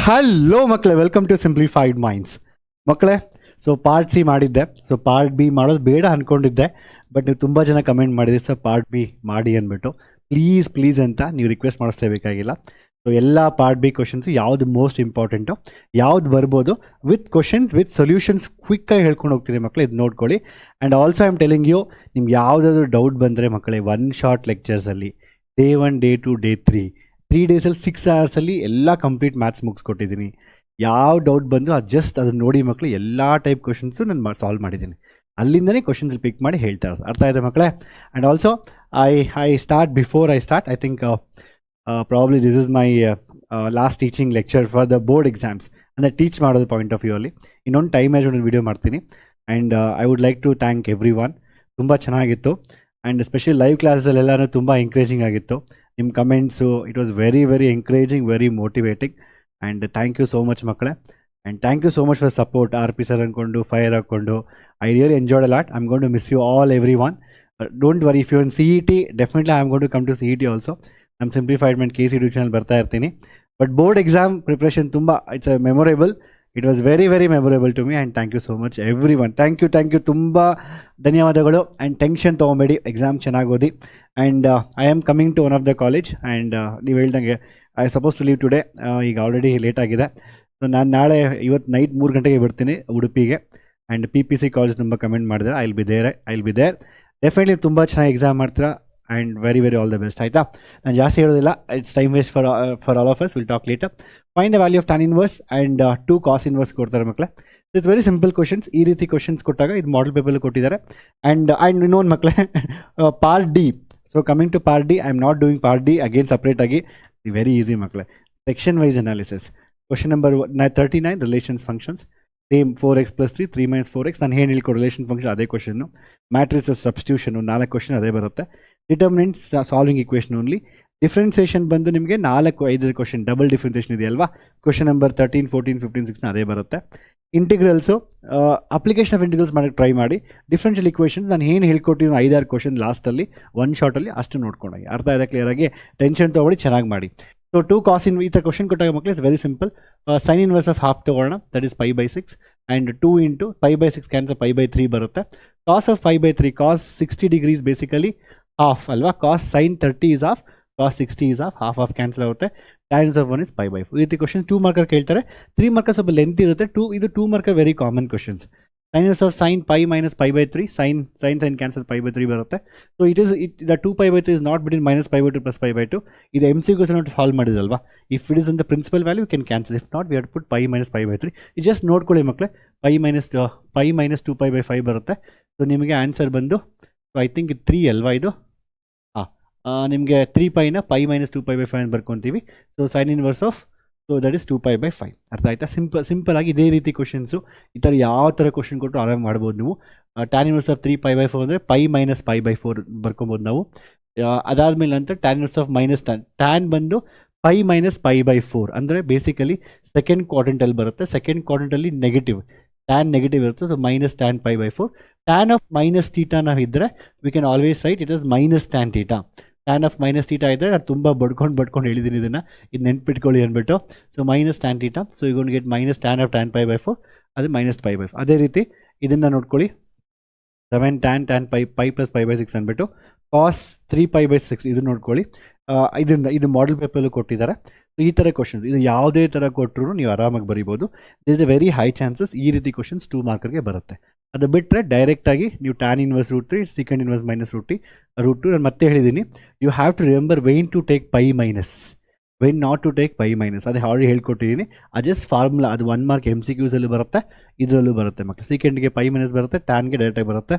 Hello ಮಕ್ಕಳೇ, welcome to simplified minds. ಮಕ್ಕಳೇ, so part C ಮಾಡಿದ್ದೆ. ಸೊ ಪಾರ್ಟ್ ಬಿ ಮಾಡೋದು ಬೇಡ ಅಂದ್ಕೊಂಡಿದ್ದೆ, ಬಟ್ ನೀವು ತುಂಬ ಜನ ಕಮೆಂಟ್ ಮಾಡಿದ್ರಿ ಸರ್ ಪಾರ್ಟ್ ಬಿ ಮಾಡಿ ಅಂದ್ಬಿಟ್ಟು. ಪ್ಲೀಸ್ ಅಂತ ನೀವು ರಿಕ್ವೆಸ್ಟ್ ಮಾಡಿಸ್ಲೇಬೇಕಾಗಿಲ್ಲ. ಸೊ ಎಲ್ಲ ಪಾರ್ಟ್ ಬಿ ಕ್ವಶನ್ಸು ಯಾವುದು ಮೋಸ್ಟ್ ಇಂಪಾರ್ಟೆಂಟು, ಯಾವ್ದು ಬರ್ಬೋದು ವಿತ್ ಕ್ವಶನ್ಸ್ ವಿತ್ ಸೊಲ್ಯೂಷನ್ಸ್ ಕ್ವಿಕ್ಕಾಗಿ ಹೇಳ್ಕೊಂಡು ಹೋಗ್ತೀನಿ ಮಕ್ಕಳು. ಇದು ನೋಡ್ಕೊಳ್ಳಿ. And also I am telling you, ನಿಮ್ಗೆ ಯಾವುದಾದ್ರೂ ಡೌಟ್ ಬಂದರೆ ಮಕ್ಕಳೇ, 1 ಶಾರ್ಟ್ ಲೆಕ್ಚರ್ಸಲ್ಲಿ ಡೇ 1 ಡೇ 2 ಡೇ 3 ಡೇಸಲ್ಲಿ 6 ಅವರ್ಸಲ್ಲಿ ಎಲ್ಲ ಕಂಪ್ಲೀಟ್ ಮ್ಯಾಥ್ಸ್ ಮುಗಿಸ್ಕೊಟ್ಟಿದ್ದೀನಿ. ಯಾವ ಡೌಟ್ ಬಂದು ಅದನ್ನು ನೋಡಿ ಮಕ್ಕಳು. ಎಲ್ಲ ಟೈಪ್ ಕ್ವಶನ್ಸು ನಾನು ಸಾಲ್ವ್ ಮಾಡಿದ್ದೀನಿ. ಅಲ್ಲಿಂದನೇ ಕ್ವಶನ್ಸ್ ಪಿಕ್ ಮಾಡಿ ಹೇಳ್ತಾ ಇರೋದು. ಅರ್ಥ ಇದೆ ಮಕ್ಕಳೇ? And also I start before I start I think probably this is my last teaching lecture for the board exams. ಅಂದರೆ ಟೀಚ್ ಮಾಡೋದು ಪಾಯಿಂಟ್ ಆಫ್ ವ್ಯೂ ಅಲ್ಲಿ ಇನ್ನೊಂದು ಟೈಮ್ ಮ್ಯಾನೇಜ್ಮೆಂಟ್ ವೀಡಿಯೋ ಮಾಡ್ತೀನಿ. And I would like to thank everyone. ತುಂಬ ಚೆನ್ನಾಗಿತ್ತು. And especially live ಕ್ಲಾಸಲ್ಲೆಲ್ಲನೂ ತುಂಬ encouraging ಆಗಿತ್ತು. ನಿಮ್ಮ comments, it was very encouraging, very motivating. And thank you so much ಮಕ್ಕಳೇ. And thank you so much for support. RP sir ಅಂದ್ಕೊಂಡು fire ಹಾಕ್ಕೊಂಡು I really enjoyed a lot. I am going to miss you all everyone. Don't worry, if you in CET definitely I am going to come to CET also. ನಮ್ಮ simplified mind KC channel ಬರ್ತಾ ಇರ್ತೀನಿ. But board exam preparation ತುಂಬ it's a memorable. It was very memorable to me. And thank you so much everyone. Thank you ತುಂಬ ಧನ್ಯವಾದಗಳು. And tension ತೊಗೊಬೇಡಿ, exam ಚೆನ್ನಾಗಿ ಓದಿ. And I am coming to one of the college. And ನೀವು ಹೇಳ್ದಂಗೆ I suppose to leave today. ಈಗ already late ಆಗಿದೆ. So ನಾನು ನಾಳೆ ಇವತ್ತು ನೈಟ್ 3 ಗಂಟೆಗೆ ಬರ್ತೀನಿ ಉಡುಪಿಗೆ. ಆ್ಯಂಡ್ PPC ಕಾಲೇಜ್ ತುಂಬ ಕಮೆಂಟ್ ಮಾಡಿದ್ರೆ I will be there. Definitely ತುಂಬ ಚೆನ್ನಾಗಿ ಎಕ್ಸಾಮ್ ಮಾಡ್ತೀರಾ. And very all the best. ಆಯಿತಾ? ನಾನು ಜಾಸ್ತಿ ಹೇಳೋದಿಲ್ಲ, it's time waste for all of us. Will talk later. Find the value of tan inverse and 2 cos inverse ಕೊಡ್ತಾರೆ ಮಕ್ಕಳೇ. It's very simple questions. ಈ ರೀತಿ ಕ್ವಶನ್ಸ್ ಕೊಟ್ಟಾಗ ಇದು ಮಾಡೆಲ್ ಪೇಪರಲ್ಲಿ ಕೊಟ್ಟಿದ್ದಾರೆ. ಆ್ಯಂಡ್ ಇನ್ನೊಂದು ಮಕ್ಕಳೇ, part D. So coming to part D, I am not doing part D again ಸಪ್ರೇಟಾಗಿ. ವೆರಿ ಈಸಿ ಮಕ್ಕಳೇ. Section wise analysis. Question number 39 relations functions. Same 4x + 3 3 - 4x. ನಾನು ಏನು ಹೇಳ್ಕೊ ರಿಲೇಷನ್ ಫಂಕ್ಷನ್ ಅದೇ ಕ್ವಶನ್ನು. ಮ್ಯಾಟ್ರಿಸಸ್ ಸಬ್ಸ್ಟಿಟ್ಯೂಷನು 4 ಕ್ವಶನ್ ಅದೇ ಬರುತ್ತೆ. Determinants solving equation only. Differentiation ಬಂದು ನಿಮಗೆ 4-5 ಕ್ವಶನ್ ಡಬಲ್ ಡಿಫ್ರೆನ್ಸಿಯೇಷನ್ ಇದೆಯಲ್ವಾ, ಕ್ವಶನ್ ನಂಬರ್ 13 14 15 16 ಅದೇ ಬರುತ್ತೆ. ಇಂಟಿಗ್ರಲ್ಸು ಅಪ್ಲಿಕೇಶನ್ ಆಫ್ ಇಂಟಿಗ್ರಲ್ಸ್ ಮಾಡೋಕ್ಕೆ ಟ್ರೈ ಮಾಡಿ. ಡಿಫ್ರೆನ್ಷಿಯಲ್ ಇಕ್ವೇಷನ್ಸ್ ನಾನು ಏನು ಹೇಳ್ಕೊಟ್ಟಿದ್ದೀನಿ 5-6 ಕ್ವಶನ್ ಲಾಸ್ಟಲ್ಲಿ 1 ಶಾರ್ಟಲ್ಲಿ ಅಷ್ಟು ನೋಡ್ಕೊಂಡಾಗಿ. ಅರ್ಥ ಇದೆ ಕ್ಲಿಯರಾಗಿ? ಟೆನ್ಷನ್ ತೊಗೊಳ್ಳಿ, ಚೆನ್ನಾಗಿ ಮಾಡಿ. ಸೊ 2 cos ಈ ಥರ ಕ್ವಶನ್ ಕೊಟ್ಟಾಗ ಮಕ್ಕಳು it's very simple. Sine inverse of half ತೊಗೊಳ್ಳೋಣ, ದಟ್ ಈಸ್ π/6. ಆ್ಯಂಡ್ 2 × π/6 ಕ್ಯಾನ್ಸಲ್ π/3 ಬರುತ್ತೆ. Cos of π/3 cos 60 degrees basically half ಅಲ್ವಾ. Cos sine 30 is half, cos 60 is half cancel ಆಗುತ್ತೆ. tan of 1 is π/4. ಈ ರೀತಿ ಕ್ವಶನ್ 2 ಮಾರ್ಕರ್ ಕೇಳ್ತಾರೆ. 3 marker ಸ್ವಲ್ಪ length ಇರುತ್ತೆ. 2 marker very common questions. Sine of sine π - π/3 sine cancel π/3 ಬರುತ್ತೆ. So the 2π/3 is not between -π/2 + π/2. ಇದು MCQs note solve ಮಾಡಿದಲ್ವಾ. If it is in the principal value you can cancel. If not we have to put π - π/3. ಇದು just ನೋಡ್ಕೊಳ್ಳಿ ಮಕ್ಕಳೇ. π - 2π/5 ಬರುತ್ತೆ. So ನಿಮಗೆ answer ಬಂದು I think 3 ಅಲ್ವಾ ಇದು. ನಿಮಗೆ 3π π - 2π/5 ಅಂತ ಬರ್ಕೊತೀವಿ. So sine inverse of, so that is 2π/5. ಅರ್ಥ ಆಯ್ತಾ? ಸಿಂಪಲ್ ಆಗಿ ಇದೇ ರೀತಿ ಕ್ವಶನ್ಸು ಈ ಥರ ಯಾವ ಥರ ಕ್ವಶನ್ ಕೊಟ್ಟರು ಆರಾಮ್ ಮಾಡ್ಬೋದು ನೀವು. tan ಇನ್ವರ್ಸ್ ಆಫ್ 3π/4 ಅಂದರೆ π - π/4 ಬರ್ಕೊಬೋದು ನಾವು. ಅದಾದಮೇಲೆ ನಂತರ tan ಇನ್ವರ್ಸ್ ಆಫ್ tan ಬಂದು π - π/4 ಅಂದರೆ ಬೇಸಿಕಲಿ ಸೆಕೆಂಡ್ ಕ್ವಾಡ್ರಂಟಲ್ಲಿ ಬರುತ್ತೆ. ಸೆಕೆಂಡ್ ಕ್ವಾಡ್ರಂಟಲ್ಲಿ ನೆಗೆಟಿವ್, tan ನೆಗೆಟಿವ್ ಇರುತ್ತೆ. So -tan π/4. tan ಆಫ್ -θ ನಾವು ಇದ್ದರೆ we can always write it is -tan θ. tan of -θ ಇದ್ದರೆ ನಾನು ತುಂಬ ಬಡ್ಕೊಂಡು ಹೇಳಿದ್ದೀನಿ ಇದನ್ನು, ಇದು ನೆನ್ಪಿಟ್ಕೊಳ್ಳಿ ಅಂದ್ಬಿಟ್ಟು. So -tan θ. ಸೊ ಈಗ ಒಂದು ಗೆಟ್ -tan ಆಫ್ tan π/4 ಅದು -π/4. ಅದೇ ರೀತಿ ಇದನ್ನು ನೋಡ್ಕೊಳ್ಳಿ. 7 tan π + π/6 ಅಂದ್ಬಿಟ್ಟು ಕಾಸ್ 3π/6 ಇದು ನೋಡ್ಕೊಳ್ಳಿ. ಇದು ಮಾಡೆಲ್ ಪೇಪರಲ್ಲಿ ಕೊಟ್ಟಿದ್ದಾರೆ. ಸೊ ಈ ಥರ ಕ್ವಶನ್ಸ್ ಇದು ಯಾವುದೇ ಥರ ಕೊಟ್ಟರು ನೀವು ಆರಾಮಾಗಿ ಬರೀಬೋದು. This is a very high chances ಈ ರೀತಿ ಕ್ವಶನ್ಸ್ 2 ಮಾರ್ಕರ್ಗೆ ಬರುತ್ತೆ. ಅದು ಬಿಟ್ಟರೆ ಡೈರೆಕ್ಟಾಗಿ ನೀವು tan ಇನ್ವರ್ಸ್ √3 ಸೆಕೆಂಡ್ ಇನ್ವರ್ಸ್ -√2 ನಾನು ಮತ್ತೆ ಹೇಳಿದ್ದೀನಿ. You have to remember when to take π-, when not to take π-. ಅದೇ ಆಲ್ರೆಡಿ ಹೇಳ್ಕೊಟ್ಟಿದ್ದೀನಿ. ಅಜಸ್ಟ್ ಫಾರ್ಮುಲಾ ಅದು 1 ಮಾರ್ಕ್ MCQಸಲ್ಲೂ ಬರುತ್ತೆ, ಇದರಲ್ಲೂ ಬರುತ್ತೆ ಮಕ್ಕಳು. ಸೆಕೆಂಡ್ಗೆ π- ಬರುತ್ತೆ, ಟ್ಯಾನ್ಗೆ ಡೈರೆಕ್ಟಾಗಿ ಬರುತ್ತೆ.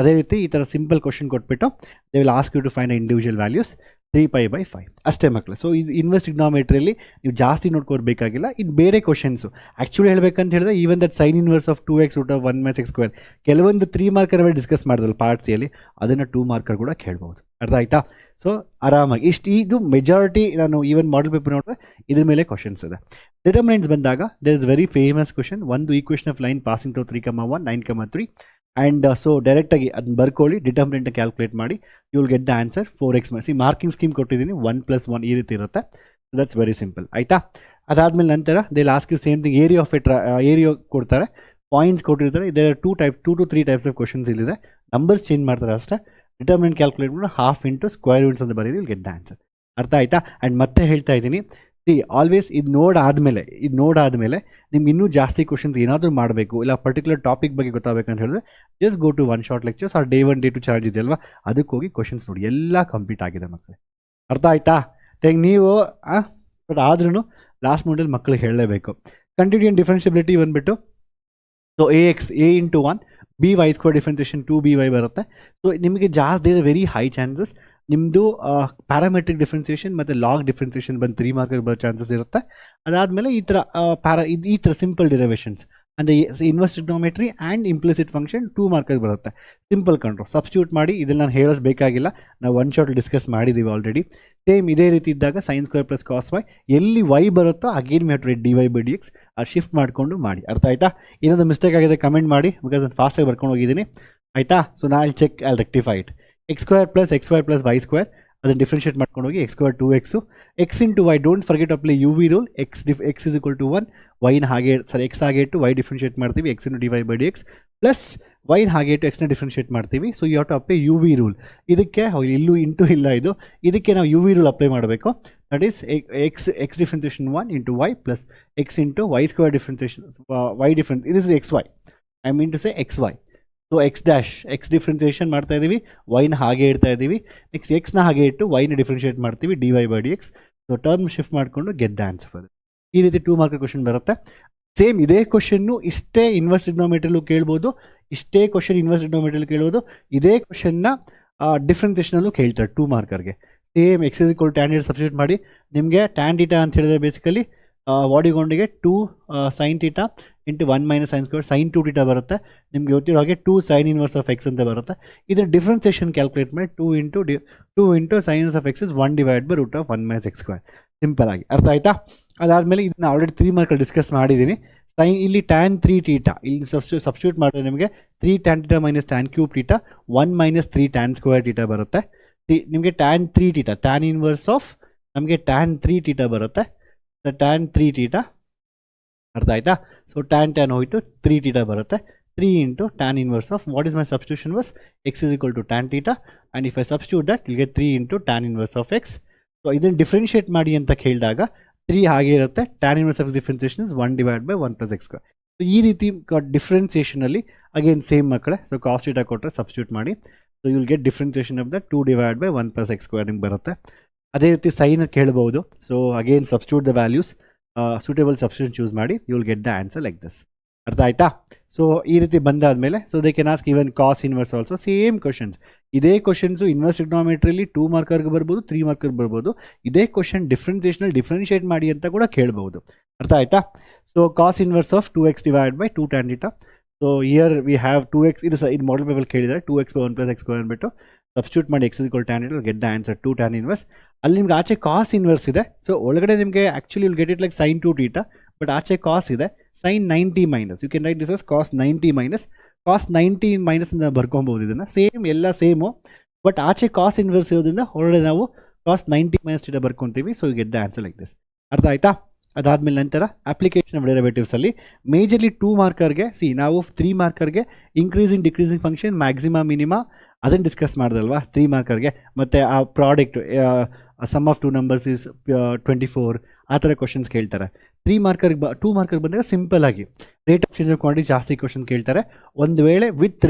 ಅದೇ ರೀತಿ ಈ ಥರ ಸಿಂಪಲ್ ಕ್ವಶನ್ ಕೊಟ್ಬಿಟ್ಟು they will ask you to find individual values 3π/5 ಅಷ್ಟೇ ಮಕ್ಕಳು. ಸೊ ಇದು ಇನ್ವರ್ಸ್ ಟ್ರಿಗ್ನೋಮೆಟ್ರಿಯಲ್ಲಿ ನೀವು ಜಾಸ್ತಿ ನೋಡ್ಕೋಬೇಕಾಗಿಲ್ಲ. ಇದು ಬೇರೆ ಕ್ವಶನ್ಸು ಆ್ಯಕ್ಚುಲಿ ಹೇಳಬೇಕಂತ ಹೇಳಿದ್ರೆ even that sign inverse of 2x √1 - x² ಕೆಲವೊಂದು 3 ಮಾರ್ಕರ್ ಡಿಸ್ಕಸ್ ಮಾಡಿದ್ರಲ್ಲ ಪಾರ್ಟ್ ಸಿಯಲ್ಲಿ, ಅದನ್ನು 2 ಮಾರ್ಕರ್ ಕೂಡ ಕೇಳ್ಬೋದು. ಅರ್ಥ ಆಯ್ತಾ? ಸೊ ಆರಾಮಾಗಿ ಇದು ಮೆಜಾರಿಟಿ ನಾನು ಈವನ್ ಮಾಡೆಲ್ ಪೇಪರ್ ನೋಡಿದ್ರೆ ಇದ್ರ ಮೇಲೆ ಕ್ವಶನ್ಸ್ ಇದೆ. ಡಿಟರ್ಮಿನೆಂಟ್ಸ್ ಬಂದಾಗ there is very famous question. ಒಂದು equation of line passing through 3,1 9,3 and so ಡೈರೆಕ್ಟಾಗಿ ಅದನ್ನ ಬರ್ಕೊಳ್ಳಿ, ಡಿಟರ್ಮಿನೆಂಟ್ ಕ್ಯಾಲ್ಕುಲೇಟ್ ಮಾಡಿ, you will get the answer 4x. Marking scheme ಕೊಟ್ಟಿದ್ದೀನಿ 1 + 1 ಈ ರೀತಿ ಇರುತ್ತೆ. That's very simple. ಆಯಿತಾ? ಅದಾದಮೇಲೆ ನಂತರ they last you same thing area of area ಕೊಡ್ತಾರೆ, ಪಾಯಿಂಟ್ಸ್ ಕೊಟ್ಟಿರ್ತಾರೆ. ಇದರ 2 to 3 ಟೈಪ್ಸ್ ಆಫ್ ಕ್ವಶನ್ಸ್ ಇಲ್ಲಿದೆ. ನಂಬರ್ಸ್ ಚೇಂಜ್ ಮಾಡ್ತಾರೆ ಅಷ್ಟೇ. ಡಿಟರ್ಮಿನೆಂಟ್ ಕ್ಯಾಲ್ಕುಲೇಟ್ ಮಾಡಿ ಹಾಫ್ ಇಂಟು ಸ್ಕ್ವೇರ್ ರೂಟ್ಸ್ ಅಂತ ಬರೀರಿ, ಗೆಟ್ ದ ಆನ್ಸರ್. ಅರ್ಥ ಆಯ್ತಾ? ಆ್ಯಂಡ್ ಮತ್ತೆ ಹೇಳ್ತಾ ಇದ್ದೀನಿ, ಆಲ್ವೇಸ್ ಇದು ನೋಡಾದ್ಮೇಲೆ ನಿಮ್ಗೆ ಇನ್ನೂ ಜಾಸ್ತಿ ಕ್ವಶನ್ಸ್ ಏನಾದರೂ ಮಾಡಬೇಕು, ಇಲ್ಲ ಪರ್ಟಿಕ್ಯುಲರ್ ಟಾಪಿಕ್ ಬಗ್ಗೆ ಗೊತ್ತಾಗಬೇಕಂತ ಹೇಳಿದ್ರೆ just go to one short lectures or day 1 day 2 charge ಇದೆಯಲ್ವಾ, ಅದಕ್ಕೆ ಹೋಗಿ ಕ್ವಶನ್ಸ್ ನೋಡಿ, ಎಲ್ಲ ಕಂಪ್ಲೀಟ್ ಆಗಿದೆ ಮಕ್ಕಳೇ. ಅರ್ಥ ಆಯ್ತಾ? ನೀವು ಬಟ್ ಆದ್ರೂ ಲಾಸ್ಟ್ ಮೂಡಲ್ಲಿ ಮಕ್ಕಳಿಗೆ ಹೇಳಲೇಬೇಕು. ಕಂಟಿನ್ಯೂಯನ್ ಡಿಫರೆನ್ಷಿಯಬಿಲಿಟಿ ಬಂದುಬಿಟ್ಟು so a into 1 by square differentiation 2by ಬರುತ್ತೆ. ಸೊ ನಿಮಗೆ ಜಾಸ್ತಿ ಇದೆ ವೆರಿ ಹೈ ಚಾನ್ಸಸ್ ನಿಮ್ಮದು ಪ್ಯಾರಾಮೆಟ್ರಿಕ್ ಡಿಫ್ರೆನ್ಸಿಯೇಷನ್ ಮತ್ತು ಲಾಗ್ ಡಿಫ್ರೆನ್ಸಿಯೇಷನ್ ಬಂದು 3 ಮಾರ್ಕ್ಗೆ ಬರೋ ಚಾನ್ಸಸ್ ಇರುತ್ತೆ. ಅದಾದಮೇಲೆ ಈ ಥರ ಸಿಂಪಲ್ ಡಿರೈವೇಷನ್ಸ್ ಅಂದರೆ inverse trigonometry and implicit function 2 ಮಾರ್ಕ್ಗೆ ಬರುತ್ತೆ. ಸಿಂಪಲ್ ಕಂಡ್ರು ಸಬ್ಸ್ಟಿಟ್ಯೂಟ್ ಮಾಡಿ, ಇದನ್ನು ನಾನು ಹೇಳೋಸ್ಬೇಕಾಗಿಲ್ಲ, ನಾವು ಒನ್ ಶಾರ್ಟ್ ಡಿಸ್ಕಸ್ ಮಾಡಿದ್ದೀವಿ ಆಲ್ರೆಡಿ. ಸೇಮ್ ಇದೇ ರೀತಿ ಇದ್ದಾಗ sin square plus cos Y, ಎಲ್ಲಿ y ಬರುತ್ತೋ again we have to read dy/dx, shift ಮಾಡಿಕೊಂಡು ಮಾಡಿ. ಅರ್ಥ ಆಯ್ತಾ? ಏನಾದರೂ ಮಿಸ್ಟೇಕ್ ಆಗಿದೆ ಕಮೆಂಟ್ ಮಾಡಿ, ಬಿಕಾಸ್ ನಾನು ಫಾಸ್ಟಾಗಿ ಬರ್ಕೊಂಡು ಹೋಗಿದ್ದೀನಿ. ಆಯಿತಾ? ಸೊ ನಾ I'll check, I'll rectify it. x² + xy + y² ಅದನ್ನು ಡಿಫ್ರೆನ್ಷಿಯೇಟ್ ಮಾಡ್ಕೊಂಡು ಹೋಗಿ, x² 2x, x into y, don't forget apply UV rule. x is equal to 1, y ಹಾಗೆ x ಹಾಗೆ ಇಟ್ಟು y ಡಿಫ್ರೆನ್ಷಿಯೇಟ್ ಮಾಡ್ತೀವಿ, x into dy/dx plus y ಹಾಗೆ ಇಟ್ಟು x ನ ಡಿಫ್ರೆನ್ಷಿಯೇಟ್ ಮಾಡ್ತೀವಿ. So you have to apply UV rule. ಇದಕ್ಕೆ ಇಲ್ಲೂ ಇಂಟು ಇಲ್ಲ, ಇದಕ್ಕೆ ನಾವು UV ರೂಲ್ ಅಪ್ಲೈ ಮಾಡಬೇಕು. That is x differentiation 1 into y plus x into y² differentiation y difference, ಇದು is xy, I mean to say xy. So x differentiation ಮಾಡ್ತಾ ಇದ್ದೀವಿ, ವೈನ ಹಾಗೆ ಇಡ್ತಾ ಇದ್ದೀವಿ, ನೆಕ್ಸ್ಟ್ ಎಕ್ಸ್ನ ಹಾಗೆ ಇಟ್ಟು ವೈನ ಡಿಫ್ರೆನ್ಷಿಯೇಟ್ ಮಾಡ್ತೀವಿ dy/dx. ಸೊ ಟರ್ಮ್ ಶಿಫ್ಟ್ ಮಾಡಿಕೊಂಡು ಗೆಟ್ ದ ಆನ್ಸರ್. ಈ ರೀತಿ 2 ಮಾರ್ಕ್ ಕ್ವಶನ್ ಬರುತ್ತೆ. ಸೇಮ್ ಇದೇ ಕ್ವಶನ್ನು ಇಷ್ಟೇ ಇನ್ವರ್ಸ್ ಟ್ರಿಗ್ನೋಮೆಟ್ರಿಯಲ್ಲೂ ಕೇಳ್ಬೋದು, ಇಷ್ಟೇ ಕ್ವಶನ್ ಇನ್ವರ್ಸ್ ಟ್ರಿಗ್ನೋಮೆಟ್ರಿಯಲ್ಲಿ ಕೇಳ್ಬೋದು, ಇದೇ ಕ್ವಶನ್ನ ಡಿಫ್ರೆನ್ಸಿಯೇಷನಲ್ಲೂ ಕೇಳ್ತಾರೆ 2 ಮಾರ್ಕರ್ಗೆ. Same x is equal to tan substitute ಮಾಡಿ, ನಿಮಗೆ tan θ ಅಂತ ಹೇಳಿದ್ರೆ ಬೇಸಿಕಲಿ ವಾಡಿಗೊಂಡಿಗೆ 2 sin θ into 1 - sin square sin 2θ ಬರುತ್ತೆ. ನಿಮಗೆ ಗೊತ್ತಿರೋ ಹಾಗೆ 2 sin ಇನ್ವರ್ಸ್ ಆಫ್ x ಅಂತ ಬರುತ್ತೆ. ಇದರ ಡಿಫ್ರೆನ್ಸಿಯೇಷನ್ ಕ್ಯಾಲ್ಕುಲೇಟ್ ಮಾಡಿ 2 into sin inverse of x is 1/√(1 - x²). Simple ಆಗಿ ಅರ್ಥ ಆಯ್ತಾ? ಅದಾದಮೇಲೆ ಇದನ್ನ ಆಲ್ರೆಡಿ 3 ಮಾರ್ಕಲ್ಲಿ ಡಿಸ್ಕಸ್ ಮಾಡಿದ್ದೀನಿ. ಇಲ್ಲಿ tan 3θ ಇಲ್ಲಿ ಸಬ್ಸ್ಟಿಟ್ಯೂಟ್ ಮಾಡಿದ್ರೆ ನಿಮಗೆ 3 tan θ - tan cube θ 1 - 3 tan square θ ಬರುತ್ತೆ. ನಿಮಗೆ tan 3θ tan ಇನ್ವರ್ಸ್ ಆಫ್ ನಮಗೆ tan 3θ ಬರುತ್ತೆ. tan 3θ ಅರ್ಥ ಆಯ್ತಾ? ಸೊ tan ಹೋಯಿತು 3θ ಬರುತ್ತೆ. 3 into tan inverse of what is my substitution was x is equal to tan θ, and if I substitute that will get 3 into tan inverse of x. So ಇದನ್ನು differentiate ಮಾಡಿ ಅಂತ ಕೇಳಿದಾಗ 3 ಹಾಗೆ ಇರುತ್ತೆ, tan inverse of differentiation is 1/(1 + x²). So ಈ ರೀತಿ ಡಿಫ್ರೆನ್ಸಿಯೇಷನಲ್ಲಿ again same ಮಕ್ಕಳೇ, ಸೊ ಕಾಸ್ θ ಕೊಟ್ಟರೆ ಸಬ್ಸ್ಟಿಟ್ಯೂಟ್ ಮಾಡಿ, so you will get differentiation of the 2/(1 + x² ನಿಮ್ಗೆ ಬರುತ್ತೆ. ಅದೇ ರೀತಿ ಸೈನ್ ಕೇಳ್ಬೋದು. So again substitute the values, suitable substitution choose ಮಾಡಿ, you will get the answer like this. ಅರ್ಥ ಆಯ್ತಾ? ಸೊ ಈ ರೀತಿ ಬಂದಾದಮೇಲೆ so they can ask even cos inverse also, same questions. ಇದೇ ಕ್ವಶನ್ಸು ಇನ್ವರ್ಸ್ ಟ್ರಿಗ್ನೋಮೆಟ್ರಿಯಲ್ಲಿ 2 ಮಾರ್ಕರ್ಗೆ ಬರ್ಬೋದು, 3 ಮಾರ್ಕರ್ಗೆ ಬರ್ಬೋದು. ಇದೇ ಕ್ವಶನ್ ಡಿಫ್ರೆನ್ಸಿಯೇಷನಲ್ಲಿ ಡಿಫ್ರೆನ್ಷಿಯೇಟ್ ಮಾಡಿ ಅಂತ ಕೂಡ ಕೇಳ್ಬೋದು. ಅರ್ಥ ಆಯ್ತಾ? So cos inverse of 2x/2 tan θ. So here we have 2x, ಇದು ಮಾಡಲ್ ಪೇಪರ್ ಕೇಳಿದ್ದಾರೆ 2x/1 + x² ಅಂದ್ಬಿಟ್ಟು ಸಬ್ಸ್ಟಿಟ್ಯೂಟ್ ಮಾಡಿ, x is equal to tan θ, get the answer 2 tan inverse. ಅಲ್ಲಿ ನಿಮ್ಗೆ ಆಚೆ ಕಾಸ್ ಇನ್ವರ್ಸ್ ಇದೆ. ಸೊ ಒಳಗಡೆ ನಿಮಗೆ actually will get it like sin 2θ, but ಆಚೆ ಕಾಸ್ ಇದೆ sin 90 - you can write this as cos 90 - cos 90 - ಅಂತ ಬರ್ಕೊಬೋದು. ಇದನ್ನು ಸೇಮ್ ಎಲ್ಲ ಸೇಮು, ಬಟ್ ಆಚೆ ಕಾಸ್ ಇನ್ವರ್ಸ್ ಇರೋದ್ರಿಂದ ಹೊರಗಡೆ ನಾವು cos 90 - θ ಬರ್ಕೊತೀವಿ. So you get the answer like this. ಅರ್ಥ ಆಯ್ತಾ? ಅದಾದಮೇಲೆ ನಂತರ ಅಪ್ಲಿಕೇಶನ್ ಆಫ್ ಡೆರಿವೇಟಿವ್ಸಲ್ಲಿ ಮೇಜರ್ಲಿ 2 ಮಾರ್ಕರ್ಗೆ ನಾವು 3 ಮಾರ್ಕರ್ಗೆ increasing decreasing function maxima minima ಅದನ್ನು ಡಿಸ್ಕಸ್ ಮಾಡಿದಲ್ವಾ 3 ಮಾರ್ಕರ್ಗೆ. ಮತ್ತು ಆ product sum of 2 numbers is 24 ಆ ಥರ ಕ್ವಶನ್ಸ್ ಕೇಳ್ತಾರೆ. 2 ಮಾರ್ಕರ್ಗೆ ಬಂದಾಗ ಸಿಂಪಲ್ ಆಗಿ rate of change of quantity ಜಾಸ್ತಿ ಕ್ವಶನ್ ಕೇಳ್ತಾರೆ. ಒಂದು ವೇಳೆ ವಿತ್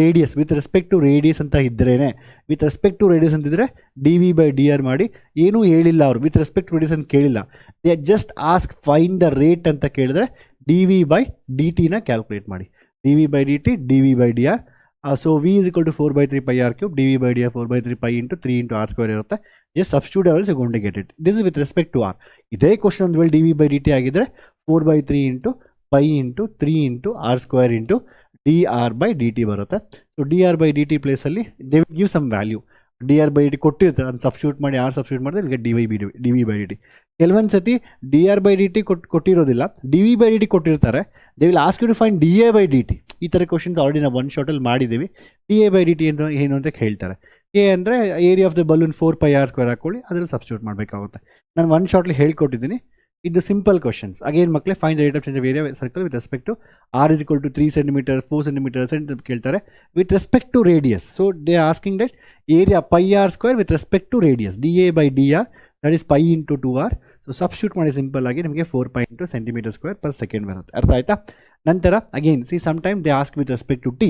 ರೆಸ್ಪೆಕ್ಟ್ ಟು ರೇಡಿಯಸ್ ಅಂತ ಇದ್ರೇ, ವಿತ್ ರೆಸ್ಪೆಕ್ಟ್ ಟು ರೇಡಿಯಸ್ ಅಂತಿದ್ರೆ dv/dr ಮಾಡಿ, ಏನೂ ಹೇಳಿಲ್ಲ ಅವರು, ವಿತ್ ರೆಸ್ಪೆಕ್ಟ್ ಟು ರೇಡಿಯಸ್ ಅಂತ ಕೇಳಿಲ್ಲ. They just ask find the rate ಅಂತ ಕೇಳಿದ್ರೆ dv/dt ಕ್ಯಾಲ್ಕುಲೇಟ್ ಮಾಡಿ, dv/dt dv/dr. So v is equal to 4/3 pi r3, dv/dr 4/3 pi into 3 into r² ಇರುತ್ತೆ. Just substitute else you're going to get it. This is with respect to r. ಇದೇ question ಒಂದು ವೇಳೆ dv/dt ಆಗಿದ್ರೆ 4/3 into pi into 3 into r² into dr/dt ಬರುತ್ತೆ. So dr/dt ಪ್ಲೇಸಲ್ಲಿ they will give some value. dr/dt ಕೊಟ್ಟಿರ್ತಾರೆ, ಅದನ್ನು substitute ಮಾಡಿ r substitute ಮಾಡಿದ್ರೆ ಇಲ್ಲಿ dv/dt. ಕೆಲವೊಂದು ಸತಿ dr/dt ಕೊಟ್ಟಿರೋದಿಲ್ಲ, dv/dt ಕೊಟ್ಟಿರ್ತಾರೆ. They will ask you to find dA/dt. ಈ ಥರ ಕ್ವಶನ್ಸ್ ಆಲ್ರೆಡಿ ನಾವು 1 ಶಾರ್ಟಲ್ಲಿ ಮಾಡಿದ್ದೀವಿ. dA/dt ಅಂತ ಏನು ಅಂತ ಹೇಳ್ತಾರೆ. ಎ ಅಂದರೆ area of the balloon 4 pi r² ಹಾಕ್ಕೊಳ್ಳಿ, ಅದರಲ್ಲಿ ಸಬ್ಸ್ಟಿಟ್ಯೂಟ್ ಮಾಡಬೇಕಾಗುತ್ತೆ. ನಾನು 1 ಶಾರ್ಟ್ಲಿ ಹೇಳ್ಕೊಟ್ಟಿದ್ದೀನಿ. ಇದು ಸಿಂಪಲ್ ಕ್ವಶನ್ಸ್. ಅಗೇನ್ ಮಕ್ಕಳೇ, find the rate of change of area circle with respect to r is equal to 3 centimeter 4 centimeter ಅಂತ ಕೇಳ್ತಾರೆ. With respect to radius, so they asking that area pi r square with respect to radius dA by dr, that is pi into 2r. So substitute ಮಾಡಿ simple ಆಗಿ ನಿಮಗೆ 4 pi into centimeter square per second ಬರುತ್ತೆ. ಅರ್ಥ ಆಯ್ತಾ? ನಂತರ again see some time they ask with respect to t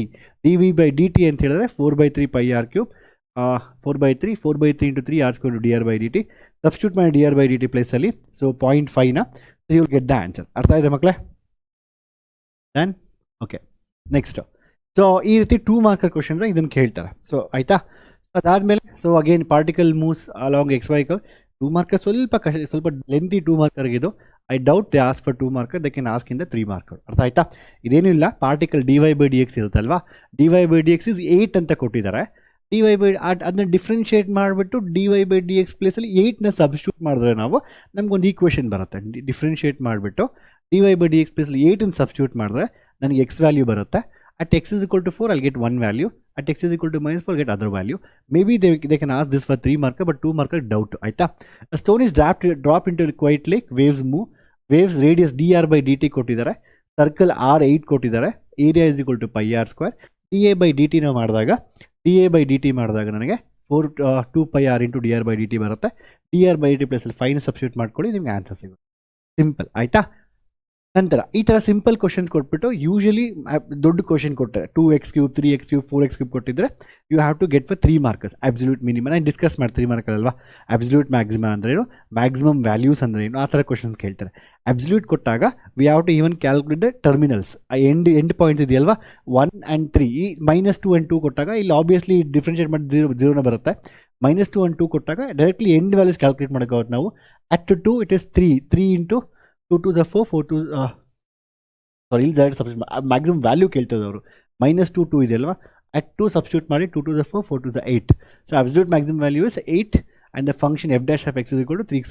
dv by dt ಅಂತ ಹೇಳಿದ್ರೆ 4/3 pi r cube 4/3 into 3 r square to dr by dt. Substitute ಮಾಡಿ dr by dt place ಅಲ್ಲಿ, so 0.5 ನ you will get the answer. ಅರ್ಥ ಆಯ್ತಾ ಮಕ್ಕಳೇ? Done. Okay, next. So ಈ ರೀತಿ 2 ಮಾರ್ಕರ್ ಕ್ವಶನ್ಸ್ ಇದನ್ನು ಕೇಳ್ತಾರೆ. ಸೊ ಆಯ್ತಾ? ಅದಾದಮೇಲೆ so again particle moves along X Y curve. 2 marker ಸ್ವಲ್ಪ ಲೆಂತಿ 2 ಮಾರ್ಕರ್ ಇದು. I doubt they ask for 2 marker, they can ask in the 3 marker. ಅರ್ಥ ಆಯ್ತಾ? ಇದೇನೂ ಇಲ್ಲ, ಪಾರ್ಟಿಕಲ್ dy by dx ಇರುತ್ತಲ್ವಾ, dy by dx ಇಸ್ 8 ಅಂತ ಕೊಟ್ಟಿದ್ದಾರೆ. dy by ಅದನ್ನ ಡಿಫ್ರೆನ್ಷಿಯೇಟ್ ಮಾಡಿಬಿಟ್ಟು dy by dx ಪ್ಲೇಸಲ್ಲಿ 8ನ ಸಬ್ಸ್ಟಿಟ್ಯೂಟ್ ಮಾಡಿದ್ರೆ ನಾವು ನಮಗೊಂದು ಈಕ್ವೇಷನ್ ಬರುತ್ತೆ. ಡಿಫ್ರೆನ್ಷಿಯೇಟ್ ಮಾಡಿಬಿಟ್ಟು dy by dx ಪ್ಲೇಸಲ್ಲಿ 8ನ ಸಬ್ಸ್ಟಿಟ್ಯೂಟ್ ಮಾಡಿದ್ರೆ ನನಗೆ ಎಕ್ಸ್ ವ್ಯಾಲ್ಯೂ ಬರುತ್ತೆ. At x is equal to 4 I'll get 1 value, at x is equal to -4 I'll get other value. Maybe they can ask this for 3 marker, but 2 marker doubt. ಆಯ್ತಾ? A stone is dropped into a quiet lake, waves move, waves radius dr by dt ಕೊಟ್ಟಿದ್ದಾರೆ, circle r 8 ಕೊಟ್ಟಿದ್ದಾರೆ, area is equal to pi r square, dA by dt ನಾವು ಮಾಡಿದಾಗ ನನಗೆ 2 pi r into dr by dt ಬರುತ್ತೆ. dr by dt plus 5ನ substitute ಮಾಡ್ಕೊಳ್ಳಿ, ನಿಮ್ಗೆ answer ಸಿಗುತ್ತೆ. ಸಿಂಪಲ್. ಆಯ್ತಾ? ನಂತರ ಈ ಥರ ಸಿಂಪಲ್ ಕ್ವಶನ್ಸ್ ಕೊಟ್ಬಿಟ್ಟು ಯೂಶಲಿ ದೊಡ್ಡ ಕ್ವಶನ್ ಕೊಟ್ಟರೆ 2x3 3x3 4x3 ಕೊಟ್ಟಿದ್ರೆ you have to get for 3 markers. Absolute minimum ನಾನು ಡಿಸ್ಕಸ್ ಮಾಡಿ 3 ಮಾರ್ಕರ್ ಅಲ್ವಾ. ಅಬ್ಸಲ್ಯೂಟ್ ಮ್ಯಾಕ್ಸಿಮಮ್ ಅಂದ್ರೇನು, ಮ್ಯಾಕ್ಸಿಮಮ್ ವ್ಯಾಲ್ಯೂಸ್ ಅಂದ್ರೇನು, ಆ ಥರ ಕ್ವಶನ್ಸ್ ಕೇಳ್ತಾರೆ. ಅಬ್ಸಲ್ಯೂಟ್ ಕೊಟ್ಟಾಗ we have to even calculate the terminals, end points ಇದೆಯಲ್ವಾ 1 and 3. ಈ -2 and 2 ಕೊಟ್ಟಾಗ ಇಲ್ಲಿ ಆಬ್ವಿಯಸ್ಲಿ ಡಿಫ್ರೆನ್ಷಿಯೇಟ್ ಮಾಡಿ 0ನ ಬರುತ್ತೆ. -2 and 2 ಕೊಟ್ಟಾಗ ಡೈರೆಕ್ಟ್ಲಿ ಎಂಡ್ ವ್ಯಾಲ್ಯೂಸ್ ಕ್ಯಾಲ್ಕುಲೇಟ್ ಮಾಡೋಕ್ಕಾಗುತ್ತೆ ನಾವು. At 2 it is 3 into 2 to the 4 4 to ಸಾರಿ ಇಲ್ಲಿ ಸೈಡ್ ಸಬ್ಸ್ಟಿಟ್ಯೂಟ್ ಮ್ಯಾಕ್ಸಿಮಮ್ ವ್ಯಾಲ್ಯೂ ಕೇಳ್ತದೆ ಅವರು. -2 ಇದೆ ಅಲ್ವಾ, ಅಟ್ 2 ಸಬ್ಸ್ಟಿಟ್ಯೂಟ್ ಮಾಡಿ 2 to the 4 4 to the 8. So absolute maximum value is 8 and the function f dash of x is equal to 3x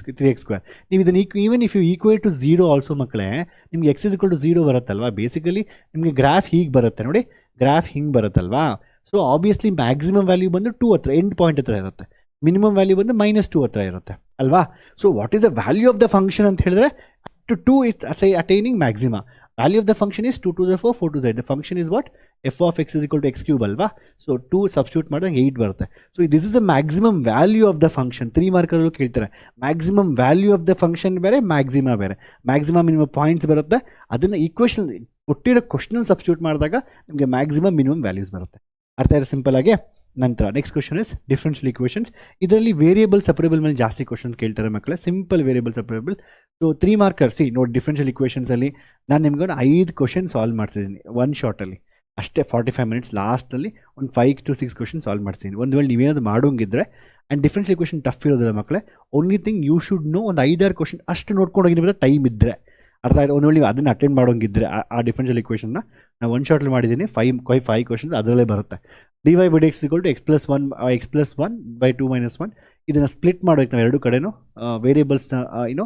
square. ನೀವು ಇದನ್ನು even if you equal to 0 also ಮಕ್ಕಳೇ ನಿಮ್ಗೆ x is equal to 0 ಬರುತ್ತಲ್ವಾ. Basically ನಿಮಗೆ graph ಹೀಗೆ ಬರುತ್ತೆ ನೋಡಿ, graph ಹಿಂಗೆ ಬರುತ್ತಲ್ವಾ. ಸೊ ಆಬ್ವಿಯಸ್ಲಿ ಮ್ಯಾಕ್ಸಿಮಮ್ ವ್ಯಾಲ್ಯೂ ಬಂದು 2 ಹತ್ರ ಎಂಡ್ ಪಾಯಿಂಟ್ ಹತ್ರ ಇರುತ್ತೆ, ಮಿನಿಮಮ್ ವ್ಯಾಲ್ಯೂ ಬಂದು -2 ಹತ್ರ ಇರುತ್ತೆ ಅಲ್ವಾ. So what is the value of the function ಅಂತ ಹೇಳಿದ್ರೆ to 2 it's attaining maxima. Value of the function is 2 to the 4 4 to the 8. The function is what? f of x is equal to x cube alva. So 2 substitute ಮಾಡಿದಾಗ 8 ಬರುತ್ತೆ. So this is the maximum value of the function. 3 marker ಕೇಳ್ತಾರೆ. maximum value of the function ಬೇರೆ, maxima ಬೇರೆ. Maximum minimum points ಬರುತ್ತೆ, ಅದನ್ನು equation ಕೊಟ್ಟಿರೋ question substitute ಮಾಡಿದಾಗ ನಿಮಗೆ ಮ್ಯಾಕ್ಸಿಮಮ್ ಮಿನಿಮಮ್ ವ್ಯಾಲ್ಯೂಸ್ ಬರುತ್ತೆ. ಅರ್ಥ ಇದೆ ಸಿಂಪಲ್ ಆಗಿ? ನಂತರ next question is differential equations. ಇದರಲ್ಲಿ ವೇರಿಯಬಲ್ ಸಪರೇಬಲ್ ಮೇಲೆ ಜಾಸ್ತಿ ಕ್ವಶನ್ಸ್ ಕೇಳ್ತಾರೆ ಮಕ್ಕಳೇ. Simple variable separable. So 3 marker ಸಿ ನೋಡಿ, ಡಿಫ್ರೆನ್ಷಿಯಲ್ ಇಕ್ವೇಷನ್ಸಲ್ಲಿ ನಾನು ನಿಮ್ಗೆ ಒಂದು 5 ಕ್ವಶನ್ ಸಾಲ್ವ್ ಮಾಡ್ತಿದ್ದೀನಿ ಒನ್ ಶಾರ್ಟಲ್ಲಿ ಅಷ್ಟೇ. 45 ಮಿನಿಟ್ಸ್ ಲಾಸ್ಟಲ್ಲಿ ಒಂದು 5 to 6 ಕ್ವಶನ್ ಸಾಲ್ವ್ ಮಾಡ್ತೀನಿ. ಒಂದು ವೇಳೆ ನೀವೇನಾದ್ರು ಮಾಡೋಂಗಿದ್ರೆ ಆ್ಯಂಡ್ ಡಿಫ್ರೆನ್ಷಿಯಲ್ ಇಕ್ವೇಷನ್ ಟಫ್ ಇರೋದಿಲ್ಲ ಮಕ್ಕಳೇ. Only thing you should know ಒಂದು 5-6 ಕ್ವಶನ್ ಅಷ್ಟು ನೋಡ್ಕೊಂಡೋಗಿ ನಿಮಗೆ ಟೈಮ್ ಇದ್ದರೆ. ಅರ್ಥ ಆಯ್ತು? ಒಂದು ವೇಳೆ ನೀವು ಅದನ್ನು ಅಟೆಂಡ್ ಮಾಡೋಂಗಿದ್ರೆ ಆ ಡಿಫ್ರೆನ್ಷಿಯಲ್ ಇಕ್ವೇಷನ್ನ ನಾನು ಒನ್ ಶಾರ್ಟಲ್ಲಿ ಮಾಡಿದ್ದೀನಿ. 5 ಕ್ವಶನ್ಸ್ ಅದರಲ್ಲೇ ಬರುತ್ತೆ. dy by dx is equal to x plus 1 by 2 minus 1. ಇದನ್ನು ಸ್ಪ್ಲಿಟ್ ಮಾಡೋಕ್ಕೆ ನಾವು ಎರಡು ಕಡೆನೂ ವೇರಿಯಬಲ್ಸ್ನ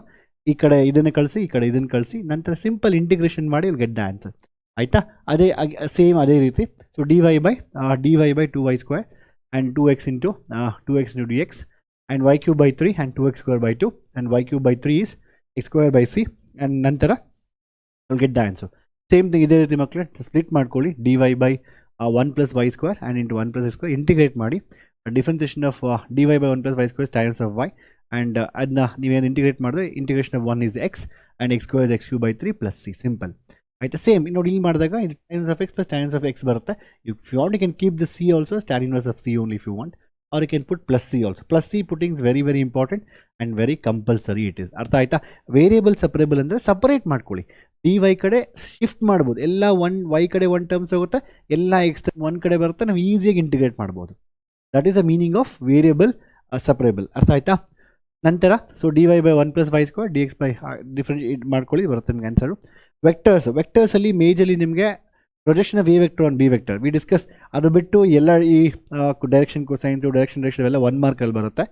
ಈ ಕಡೆ ಇದನ್ನು ಕಳಿಸಿ, ಈ ಕಡೆ ಇದನ್ನು ಕಳಿಸಿ, ನಂತರ ಸಿಂಪಲ್ ಇಂಟಿಗ್ರೇಷನ್ ಮಾಡಿ ವಿಲ್ ಗೆಟ್ ದ ಆನ್ಸರ್. ಆಯಿತಾ? ಅದೇ ಸೇಮ್ ಅದೇ ರೀತಿ. So dy by 2y square and 2x into dx and y cube by 3 and 2x square by 2 and y cube by 3 is x square by c and ನಂತರ will get the answer. Same thing ಇದೇ ರೀತಿ ಮಕ್ಕಳೇ split ಮಾಡ್ಕೊಳ್ಳಿ. dy by 1 plus y square and into 1 plus x square integrate ಮಾಡಿ. Differentiation of dy by 1 plus y square times of y and ಅದನ್ನ ನೀವೇನು integrate ಮಾಡಿದ್ರೆ integration of 1 is x ಆ್ಯಂಡ್ x square is x cube by 3 plus c. Simple. ಆಯಿತಾ? Same ನೋಡಿ ಇಲ್ಲಿ ಮಾಡಿದಾಗ times of x plus times of x ಬರುತ್ತೆ. If you want you can keep the c also star inverse of c only if you want, or you can put plus c also. Plus c putting is very very important and very compulsory it is. ಅರ್ಥ ಆಯ್ತಾ? Variable ಸಪರೇಬಲ್ ಅಂದರೆ separate ಮಾಡ್ಕೊಳ್ಳಿ. dy ಕಡೆ shift ಮಾಡ್ಬೋದು, ಎಲ್ಲ y ಕಡೆ 1 terms ಹೋಗುತ್ತೆ, ಎಲ್ಲ x 1 ಕಡೆ ಬರುತ್ತೆ, ನಾವು ಈಸಿಯಾಗಿ ಇಂಟಿಗ್ರೇಟ್ ಮಾಡ್ಬೋದು. That is the meaning of variable separable. ಅರ್ಥ ಆಯ್ತಾ? ನಂತರ so dy by 1 plus y square dx by different ಮಾಡ್ಕೊಳ್ಳಿ, ಬರುತ್ತೆ ನಿಮ್ಗೆ ಆನ್ಸರು. ವೆಕ್ಟರ್ಸಲ್ಲಿ ಮೇಜರ್ಲಿ ನಿಮಗೆ projection of a vector on b vector we discuss. ಅದು ಬಿಟ್ಟು ಎಲ್ಲ ಈ ಡೈರೆಕ್ಷನ್ ಕೊಸೈನ್ಸು ಡೈರೆಕ್ಷನ್ ಎಲ್ಲ 1 ಮಾರ್ಕಲ್ಲಿ ಬರುತ್ತೆ.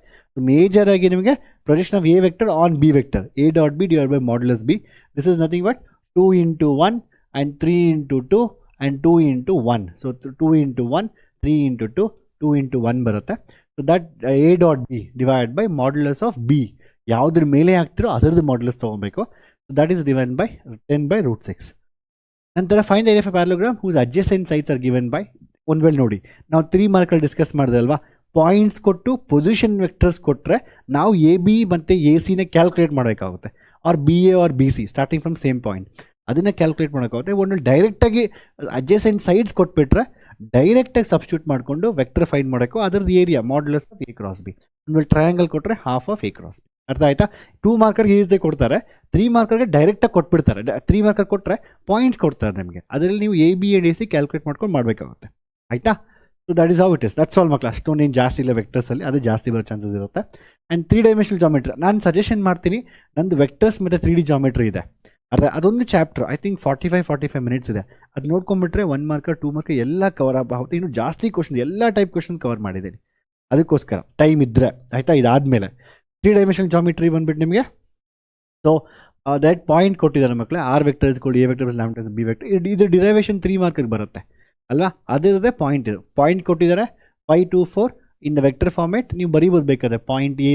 ಮೇಜರ್ ಆಗಿ ನಿಮಗೆ projection of a vector on b vector a dot b divided by modulus b. This is nothing but 2 into 1 and 3 into 2 and 2 into 1. So 2 into 1 3 into 2 2 into 1 ಬರುತ್ತೆ. So that a dot b divided by modulus of b. ಯಾವುದ್ರ ಮೇಲೆ ಹಾಕ್ತಿರೋ ಅದರದ್ದು modulus ತೊಗೊಬೇಕು. That is divide by 10/√6. ನಂತರ find area of parallelogram whose adjacent sides are given by. ಒಂದು ವೇಳೆ ನೋಡಿ ನಾವು 3 ಮಾರ್ಕಲ್ಲಿ ಡಿಸ್ಕಸ್ ಮಾಡಿದೆ ಅಲ್ವಾ, ಪಾಯಿಂಟ್ಸ್ ಕೊಟ್ಟು ಪೊಸಿಷನ್ ವೆಕ್ಟರ್ಸ್ ಕೊಟ್ಟರೆ ನಾವು ಎ ಬಿ ಮತ್ತು ಎ ಸಿನ ಕ್ಯಾಲ್ಕುಲೇಟ್ ಮಾಡಬೇಕಾಗುತ್ತೆ, or B A or B C starting from same point ಅದನ್ನು ಕ್ಯಾಲ್ಕುಲೇಟ್ ಮಾಡೋಕ್ಕಾಗುತ್ತೆ. ಒಂದು ಡೈರೆಕ್ಟಾಗಿ ಅಡ್ಜಸೆಂಟ್ ಸೈಡ್ಸ್ ಕೊಟ್ಬಿಟ್ರೆ ಡೈರೆಕ್ಟಾಗಿ ಸಬ್ಸ್ಟಿಟ್ಯೂಟ್ ಮಾಡಿಕೊಂಡು ವೆಕ್ಟರ್ ಫೈಂಡ್ ಮಾಡೋಕ್ಕೋ ಅದರದ್ದು area modulus of A cross B. ಒಂದು ವೇಳೆ ಟ್ರಯಾಂಗಲ್ ಕೊಟ್ಟರೆ half of A cross B. ಅರ್ಥ ಆಯ್ತಾ? 2 ಮಾರ್ಕರ್ಗೆ ಈ ರೀತಿ ಕೊಡ್ತಾರೆ, 3 ಮಾರ್ಕರ್ಗೆ ಡೈರೆಕ್ಟಾಗಿ ಕೊಟ್ಬಿಡ್ತಾರೆ. 3 ಮಾರ್ಕರ್ ಕೊಟ್ಟರೆ ಪಾಯಿಂಟ್ಸ್ ಕೊಡ್ತಾರೆ ನಿಮಗೆ, ಅದರಲ್ಲಿ ನೀವು A B A C calculate ಮಾಡ್ಕೊಂಡು ಮಾಡಬೇಕಾಗುತ್ತೆ. ಆಯಿತಾ? So that is how it is. That's all ಮಕ್ಕಳು. ಅಷ್ಟೊಂದೇನು ಜಾಸ್ತಿ ಇಲ್ಲ ವೆಕ್ಟರ್ಸಲ್ಲಿ, ಅದು ಜಾಸ್ತಿ ಬರೋ ಚಾನ್ಸಸ್ ಇರುತ್ತೆ. ಆ್ಯಂಡ್ 3 ಡೈಮೆನ್ಷನಲ್ ಜಾಮೆಟ್ರಿ ನಾನು ಸಜೆಷನ್ ಮಾಡ್ತೀನಿ, ನಂದು ವೆಕ್ಟರ್ಸ್ ಮತ್ತು 3D ಜಾಮೆಟ್ರಿ ಇದೆ, ಅದೊಂದು ಚಾಪ್ಟರ್ ಐ ಥಿಂಕ್ 45 ಮಿನಿಟ್ಸ್ ಇದೆ. ಅದು ನೋಡ್ಕೊಂಡ್ಬಿಟ್ರೆ 1 ಮಾರ್ಕರ್ 2 ಮಾರ್ಕರ್ ಎಲ್ಲ ಕವರ್ ಆಗಬಹುದು. ಇನ್ನು ಜಾಸ್ತಿ ಕ್ವಶನ್ಸ್, ಎಲ್ಲ ಟೈಪ್ ಕ್ವಶನ್ಸ್ ಕವರ್ ಮಾಡಿದ್ದೀನಿ, ಅದಕ್ಕೋಸ್ಕರ ಟೈಮ್ ಇದ್ದರೆ. ಆಯಿತಾ? ಇದಾದಮೇಲೆ 3 ಡೈಮೆನ್ಷನಲ್ ಜಾಮೆಟ್ರಿ ಬಂದುಬಿಟ್ಟು ನಿಮಗೆ ಸೊ ಡೈರೆಕ್ಟ್ ಪಾಯಿಂಟ್ ಕೊಟ್ಟಿದ್ದಾರೆ ಮಕ್ಕಳೇ, ಆರ್ ವೆಕ್ಟರ್ ಇಸ್ಕೊಂಡು A vector lambda B vector. ಇದು ಡಿರೈವೇಷನ್ 3 ಮಾರ್ಕಿಗೆ ಬರುತ್ತೆ ಅಲ್ವಾ, ಅದಿರದೆ ಪಾಯಿಂಟ್ ಇದು. ಪಾಯಿಂಟ್ ಕೊಟ್ಟಿದ್ದಾರೆ 5 2 4 ಇನ್ ದ ವೆಕ್ಟರ್ ಫಾರ್ಮೇಟ್. ನೀವು ಬರೀಬೋದು ಬೇಕಾದ್ರೆ point A